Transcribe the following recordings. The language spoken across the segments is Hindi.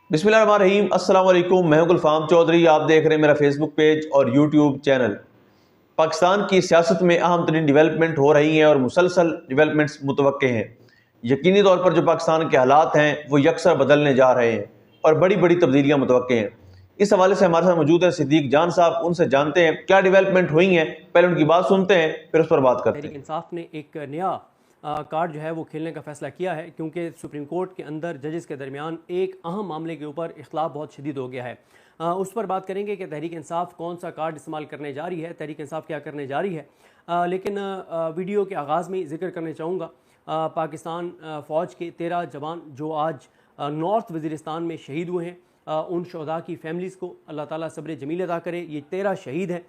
बिस्मिल्लाहिर्रहमानिर्रहीम। अस्सलाम वालेकुम। मैं हूं गुलफाम चौधरी। आप देख रहे हैं मेरा फेसबुक पेज और यूट्यूब चैनल। पाकिस्तान की सियासत में अहम तरीन डिवेलपमेंट हो रही हैं और मुसलसल डिवेलपमेंट्स मुतवक्के हैं। यकीनी तौर पर जो पाकिस्तान के हालात हैं वो यकसर बदलने जा रहे हैं और बड़ी बड़ी तब्दीलियाँ मुतवक्के हैं। इस हवाले से हमारे साथ मौजूद है सिद्दीक जान साहब। उनसे जानते हैं क्या डिवेलपमेंट हुई हैं, पहले उनकी बात सुनते हैं फिर उस पर बात करते तहरीक हैं। इंसाफ ने एक नया कार्ड जो है वो खेलने का फैसला किया है, क्योंकि सुप्रीम कोर्ट के अंदर जजेस के दरमियान एक अहम मामले के ऊपर इख्तलाफ बहुत शदीद हो गया है। उस पर बात करेंगे कि तहरीक इंसाफ कौन सा कार्ड इस्तेमाल करने जा रही है, तहरीक इंसाफ क्या करने जा रही है। लेकिन वीडियो के आगाज़ में जिक्र करना चाहूँगा पाकिस्तान फ़ौज के 13 जवान जो आज नॉर्थ वज़ीरिस्तान में शहीद हुए हैं। उन शहदा की फैमिलीज़ को अल्लाह ताला सब्र जमील अदा करे। ये 13 शहीद हैं,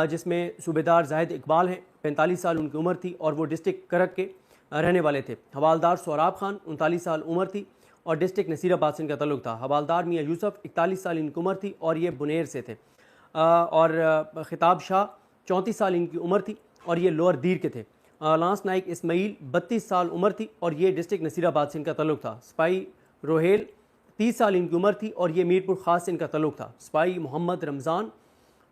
जिसमें सूबेदार जाहिद इकबाल हैं, 45 साल उनकी उम्र थी और वो डिस्ट्रिक्ट करक के रहने वाले थे। हवालदार सोहराब खान 39 साल उम्र थी और डिस्ट्रिक्ट नसीराबाद से इनका ताल्लुक था। हवालदार मियाँ यूसुफ 41 साल इनकी उम्र थी और ये बुनेर से थे। और खिताब शाह 34 साल इनकी उम्र थी और ये लोअर दीर के थे। लांस नाइक इस्माइल 32 साल उम्र थी और ये डिस्ट्रिक्ट नसीराबाद से इनका ताल्लुक था। सिपाही रोहेल 30 साल इनकी उम्र थी और ये मीरपुर ख़ास से इनका ताल्लुक था। सिपाही मोहम्मद रमज़ान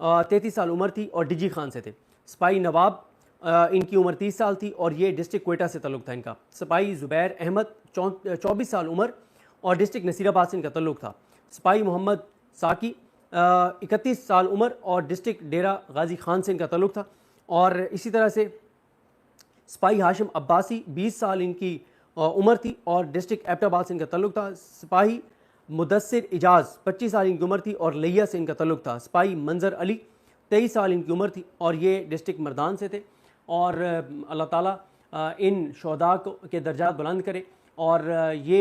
33 साल उम्र थी और डिजी खान से थे। सिपाही नवाब इनकी उम्र 30 साल थी और ये डिस्ट्रिक्ट क्वेटा से ताल्लुक था इनका। सिपाही ज़ुबैर अहमद 24 साल उम्र और डिस्ट्रिक्ट नसीराबाद से इनका ताल्लुक था। सिपाही मोहम्मद साकी 31 साल उम्र और डिस्ट्रिक्ट डेरा गाजी खान से इनका ताल्लुक था। और इसी तरह से सिपाही हाशिम अब्बासी 20 साल इनकी उम्र थी और डिस्ट्रिक्ट एबटाबाद से इनका ताल्लुक था। सिपाही मुदस्सिर इजाज़ 25 साल इनकी उम्र थी और लिया से इनका ताल्लुक था। सिपाही मंजर अली 23 साल इनकी उम्र थी और ये डिस्ट्रिक्ट मर्दान से थे। और अल्लाह ताला इन शहदा के दर्जात बुलंद करे और ये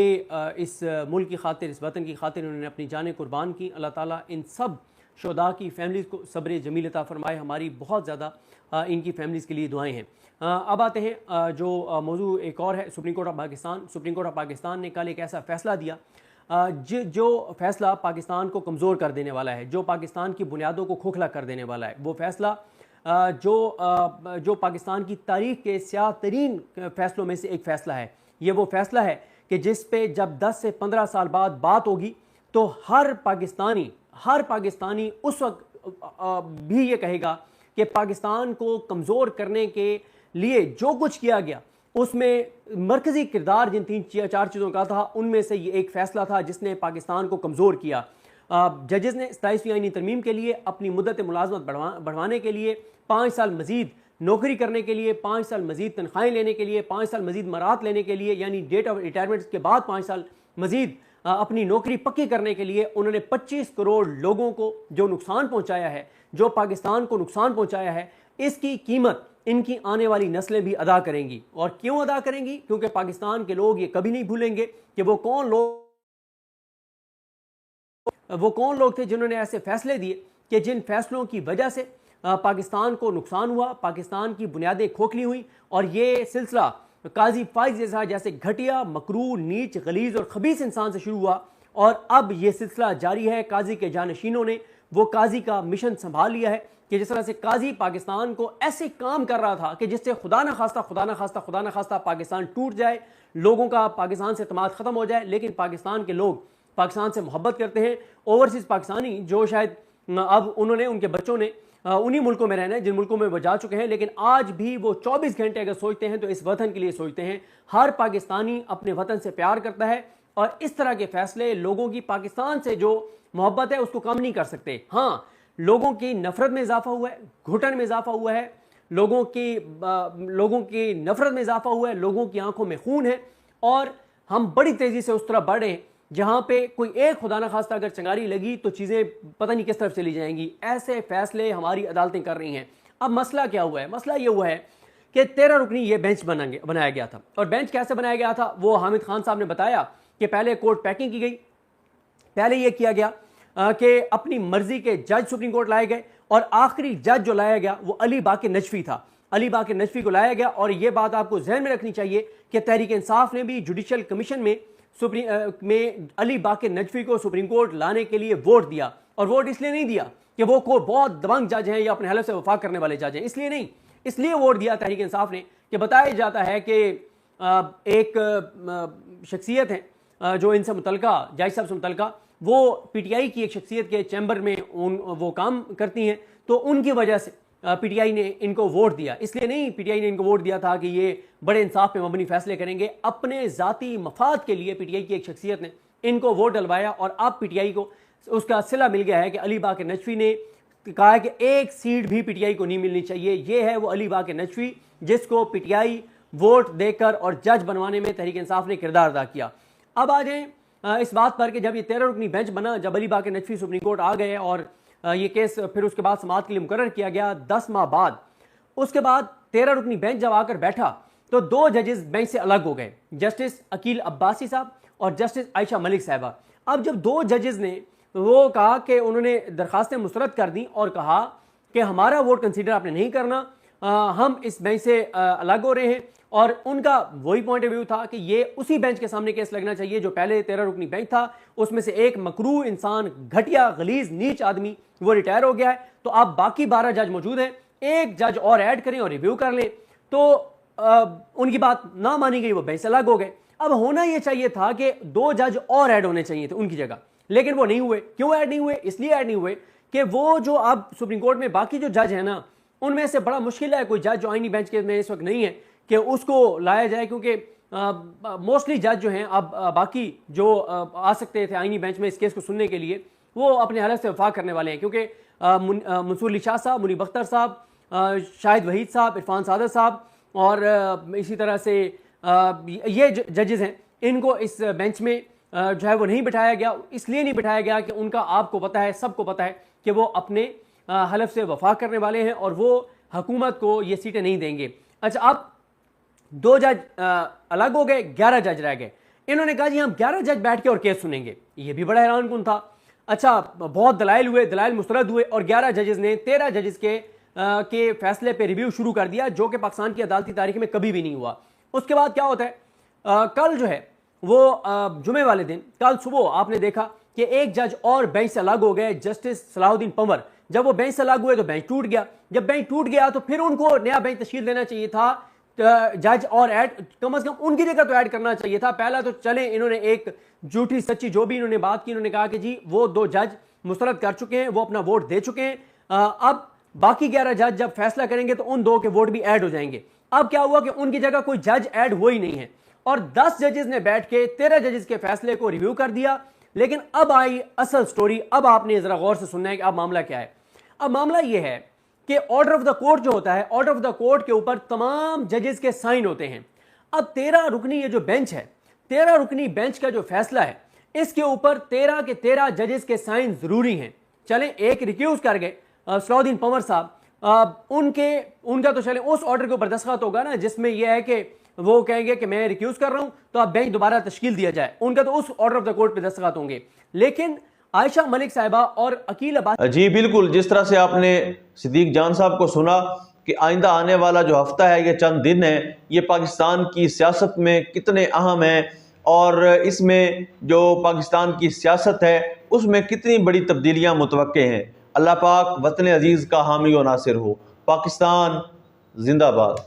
इस मुल्क की खातिर, इस वतन की खातिर उन्होंने अपनी जानें कुर्बान की। अल्लाह ताला इन सब शहदा की फैमिलीज़ को सब्र जमील अता फरमाए। हमारी बहुत ज़्यादा इनकी फैमिलीज़ के लिए दुआएं हैं। अब आते हैं जो मौजू एक और है, supreme court of Pakistan. Supreme court of Pakistan ने कल एक ऐसा फ़ैसला दिया जो फ़ैसला पाकिस्तान को कमज़ोर कर देने वाला है, जो पाकिस्तान की बुनियादों को खोखला कर देने वाला है। वो फ़ैसला जो पाकिस्तान की तारीख़ के स्याह तरीन फ़ैसलों में से एक फ़ैसला है। ये वो फ़ैसला है कि जिस पे जब 10 से 15 साल बाद बात होगी तो हर पाकिस्तानी उस वक्त भी ये कहेगा कि पाकिस्तान को कमज़ोर करने के लिए जो कुछ किया गया उसमें मरकज़ी किरदार जिन 3-4 चीज़ों का था, उनमें से ये एक फ़ैसला था जिसने पाकिस्तान को कमज़ोर किया। जजेस ने 27वीं आईनी तरमीम के लिए अपनी मुद्दत मुलाजमत बढ़वाने के लिए 5 साल मजीद नौकरी करने के लिए, 5 साल मजीद तनख्वाहें लेने के लिए, 5 साल मजीद मराहत लेने के लिए, यानी डेट ऑफ रिटायरमेंट के बाद 5 साल मजीद अपनी नौकरी पक्की करने के लिए उन्होंने 25 करोड़ लोगों को जो नुकसान पहुंचाया है, जो पाकिस्तान को नुकसान पहुंचाया है, इसकी कीमत इनकी आने वाली नस्लें भी अदा करेंगी। और क्यों अदा करेंगी? क्योंकि पाकिस्तान के लोग ये कभी नहीं भूलेंगे कि वो कौन लोग थे जिन्होंने ऐसे फैसले दिए कि जिन फैसलों की वजह से पाकिस्तान को नुकसान हुआ, पाकिस्तान की बुनियादें खोखली हुई। और ये सिलसिला काजी फाइज जैसे घटिया, मकरूह, नीच, गलीज और खबीस इंसान से शुरू हुआ और अब ये सिलसिला जारी है। काजी के जानशीनों ने वो काजी का मिशन संभाल लिया है कि जिस तरह से काजी पाकिस्तान को ऐसे काम कर रहा था कि जिससे खुदा न खास्ता पाकिस्तान टूट जाए, लोगों का पाकिस्तान से एतमाद ख़त्म हो जाए। लेकिन पाकिस्तान के लोग पाकिस्तान से मोहब्बत करते हैं। ओवरसीज़ पाकिस्तानी जो शायद अब उनके बच्चों ने उन्हीं मुल्कों में रहना है जिन मुल्कों में वो जा चुके हैं, लेकिन आज भी वो 24 घंटे अगर सोचते हैं तो इस वतन के लिए सोचते हैं। हर पाकिस्तानी अपने वतन से प्यार करता है और इस तरह के फैसले लोगों की पाकिस्तान से जो मोहब्बत है उसको कम नहीं कर सकते। हाँ, लोगों की नफरत में इजाफा हुआ है, घुटन में इजाफा हुआ है, लोगों की नफरत में इजाफा हुआ है, लोगों की आंखों में खून है और हम बड़ी तेजी से उस तरफ बढ़ रहे हैं जहां पे कोई एक खुदा न खास्ता अगर चंगारी लगी तो चीजें पता नहीं किस तरफ चली जाएंगी। ऐसे फैसले हमारी अदालतें कर रही हैं। अब मसला क्या हुआ है? मसला ये हुआ है कि 13 रुकनी ये बेंच बनाया गया था। और बेंच कैसे बनाया गया था वो हामिद खान साहब ने बताया कि पहले कोर्ट पैकिंग की गई। पहले यह किया गया कि अपनी मर्जी के जज सुप्रीम कोर्ट लाए गए और आखिरी जज जो लाया गया वो अली बाकर नजफी था। अली बाकर नजफी को लाया गया। और यह बात आपको जहन में रखनी चाहिए कि तहरीक इंसाफ ने भी जुडिशल कमीशन में अली बाकर नजफी को सुप्रीम कोर्ट लाने के लिए वोट दिया। और वोट इसलिए नहीं दिया कि वो कोई बहुत दबंग जज हैं या अपने हलफ से वफा करने वाले जज हैं, इसलिए नहीं, इसलिए वोट दिया तहरीक इंसाफ ने कि बताया जाता है कि एक शख्सियत है जो इनसे मुतलका जज साहब से मुतलका वो पीटीआई की एक शख्सियत के चैम्बर में वो काम करती हैं, तो उनकी वजह से पीटीआई ने इनको वोट दिया। इसलिए नहीं पीटीआई ने इनको वोट दिया था कि ये बड़े इंसाफ पे मबनी फैसले करेंगे, अपने ज़ाती मफाद के लिए पीटीआई की एक शख्सियत ने इनको वोट डलवाया और अब पीटीआई को उसका सिला मिल गया है कि अली बाकर नजफी ने कहा है कि एक सीट भी पीटीआई को नहीं मिलनी चाहिए। ये है वो अली बाकर नजफी जिसको पीटीआई वोट देकर और जज बनवाने में तहरीक इंसाफ ने किरदार अदा किया। अब आ जाए इस बात पर कि जब ये 13 रुकनी बेंच बना, जब अली बाकर नजफी सुप्रीम कोर्ट आ गए और ये केस फिर उसके बाद समाअत के लिए मुकर्रर किया गया 10 माह बाद, उसके बाद 13 रुकनी बेंच जब आकर बैठा तो 2 जजेस बेंच से अलग हो गए, जस्टिस अकील अब्बासी साहब और जस्टिस आयशा मलिक साहबा। अब जब 2 जजेस ने वो कहा कि उन्होंने दरखास्तें मुस्तरद कर दी और कहा कि हमारा वोट कंसीडर आपने नहीं करना, हम इस बेंच से अलग हो रहे हैं, और उनका वही पॉइंट ऑफ व्यू था कि ये उसी बेंच के सामने केस लगना चाहिए जो पहले 13 रुकनी बेंच था, उसमें से एक मकरू इंसान, घटिया गलीज नीच आदमी वो रिटायर हो गया है, तो अब बाकी 12 जज मौजूद हैं, एक जज और ऐड करें और रिव्यू कर लें। तो उनकी बात ना मानी गई, वो बेंच से अलग हो गए। अब होना यह चाहिए था कि 2 जज और ऐड होने चाहिए थे उनकी जगह, लेकिन वो नहीं हुए। क्यों ऐड नहीं हुए? इसलिए ऐड नहीं हुए कि वो जो अब सुप्रीम कोर्ट में बाकी जो जज है ना, उनमें से बड़ा मुश्किल है कोई जज जो आईनी बेंच के में इस वक्त नहीं है कि उसको लाया जाए, क्योंकि मोस्टली जज जो हैं अब बाकी जो आ सकते थे आईनी बेंच में इस केस को सुनने के लिए, वो अपने हालत से वफाक करने वाले हैं, क्योंकि मंसूर अली शाह साहब, मुनीब अख्तर साहब, शाहिद वहीद साहब, इरफान सादत साहब और इसी तरह से ये जजेस हैं, इनको इस बेंच में जो है वो नहीं बिठाया गया। इसलिए नहीं बिठाया गया कि उनका, आपको पता है, सबको पता है कि वो अपने हलफ से वफा करने वाले हैं और वो हुकूमत को ये सीटें नहीं देंगे। अच्छा, अब 2 जज अलग हो गए, 11 जज रह गए। इन्होंने कहा जी हम 11 जज बैठ के और केस सुनेंगे, ये भी बड़ा हैरानकुन था। अच्छा, बहुत दलाइल हुए, दलाइल मुस्तरद हुए और 11 जजेस ने 13 जजेस के फैसले पे रिव्यू शुरू कर दिया, जो कि पाकिस्तान की अदालती तारीख में कभी भी नहीं हुआ। उसके बाद क्या होता है, कल जो है वो जुमे वाले दिन, कल सुबह आपने देखा कि एक जज और बेंच से अलग हो गए, जस्टिस सलाहुद्दीन पंवर। जब वो बेंच से अलग हुए तो बेंच टूट गया। जब बेंच टूट गया तो फिर उनको नया बेंच तश्कील देना चाहिए था, जज और ऐड कम से कम उनकी जगह तो ऐड करना चाहिए था। पहला तो चले, इन्होंने एक झूठी सच्ची जो भी इन्होंने बात की, इन्होंने कहा कि जी वो 2 जज मुस्तरद कर चुके हैं, वो अपना वोट दे चुके हैं, अब बाकी 11 जज जब फैसला करेंगे तो उन 2 के वोट भी ऐड हो जाएंगे। अब क्या हुआ कि उनकी जगह कोई जज ऐड हुआ ही नहीं है और 10 जजेस ने बैठ के 13 जजेस के फैसले को रिव्यू कर दिया। लेकिन अब आई असल स्टोरी, अब आपने जरा गौर से सुनना है कि अब मामला क्या है। अब मामला यह है कि ऑर्डर ऑफ द कोर्ट जो होता है, ऑर्डर ऑफ द कोर्ट के ऊपर तमाम जजेस के साइन होते हैं। अब 13 रुकनी ये जो बेंच है, 13 रुकनी बेंच का जो फैसला है, इसके ऊपर 13 के 13 जजेस के साइन जरूरी हैं। चले, एक रिक्यूज कर गए सलाहुद्दीन पंवर साहब, उनका तो चले उस ऑर्डर के ऊपर दस्तखत होगा ना जिसमें यह है कि वो कहेंगे कि मैं रिक्यूज कर रहा हूं तो अब बेंच दोबारा तश्कील दिया जाए, उनका तो उस ऑर्डर ऑफ द कोर्ट पे दस्तखत होंगे। लेकिन आयशा मलिक साहिबा और अकील अब्बासी, जी बिल्कुल, जिस तरह से आपने सिद्दीक जान साहब को सुना कि आइंदा आने वाला जो हफ्ता है, ये चंद दिन है, ये पाकिस्तान की सियासत में कितने अहम है और इसमें जो पाकिस्तान की सियासत है उसमें कितनी बड़ी तब्दीलियां मुतवक्के हैं। अल्लाह पाक वतन अजीज़ का हामी व नासिर हो। पाकिस्तान जिंदाबाद।